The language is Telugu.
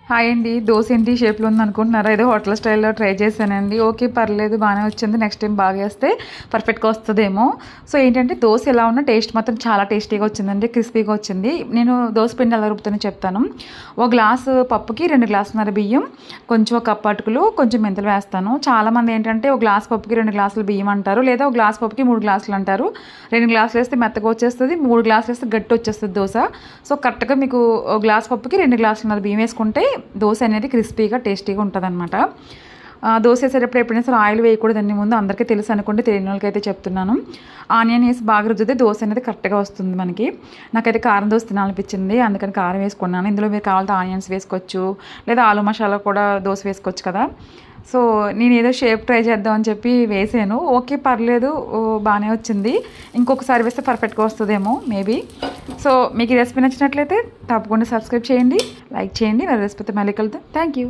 హాయ్ అండి. దోశ ఏంటి షేప్లో ఉందనుకుంటున్నారా? ఏదో హోటల్ స్టైల్‌లో ట్రై చేశానండి. ఓకే, పర్లేదు, బాగానే వచ్చింది. నెక్స్ట్ టైం బాగా చేస్తే పర్ఫెక్ట్‌గా వస్తదేమో. సో ఏంటంటే దోశ ఎలా ఉన్నా టేస్ట్ మాత్రం చాలా టేస్టీగా వచ్చిందండి. క్రిస్పీగా వచ్చింది. నేను దోశ పిండి ఎలా రుబ్బుతానో చెప్తాను. ఒక గ్లాసు పప్పుకి 2 గ్లాసున్నర బియ్యం, కొంచెం ఒక కప్పు అటుకులు, కొంచెం మెంతులు వేస్తాను. చాలామంది ఏంటంటే ఒక గ్లాస్ పప్పుకి 2 గ్లాసులు బియ్యం అంటారు, లేదా ఒక గ్లాస్ పప్పుకి 3 గ్లాసులు అంటారు. 2 గ్లాసులు వేస్తే మెత్తగా వచ్చేస్తుంది, 3 గ్లాసులు వేస్తే గట్టి వచ్చేస్తుంది దోశ. సో కరెక్ట్గా మీకు ఒక గ్లాస్ పప్పుకి 2 గ్లాసులున్నర బియ్యం వేసుకుంటే దోశ అనేది క్రిస్పీగా టేస్టీగా ఉంటుందన్నమాట. దోశ వేసేటప్పుడు ఎప్పుడైనా సరే ఆయిల్ వేయకూడదండి. ముందు అందరికీ తెలుసు అనుకోండి, తెలియని వాళ్ళకైతే చెప్తున్నాను. ఆనియన్ వేసి బాగా రుద్దితే దోశ అనేది కరెక్ట్గా వస్తుంది మనకి. నాకైతే కారం దోశ తినాలనిపించింది, అందుకని కారం వేసుకున్నాను. ఇందులో మీరు కావాలంటే ఆనియన్స్ వేసుకోవచ్చు, లేదా ఆలు మసాలా కూడా దోశ వేసుకోవచ్చు కదా. సో నేను ఏదో షేప్ ట్రై చేద్దామని చెప్పి వేసాను. ఓకే, పర్లేదు, బాగానే వచ్చింది. ఇంకొకసారి వేస్తే పర్ఫెక్ట్గా వస్తుందేమో మేబీ. సో మీకు ఈ రెసిపీ నచ్చినట్లయితే తప్పకుండా సబ్స్క్రైబ్ చేయండి, లైక్ చేయండి. వేరే రెసిపీతో మళ్ళీ కలుద్దాం. Thank you.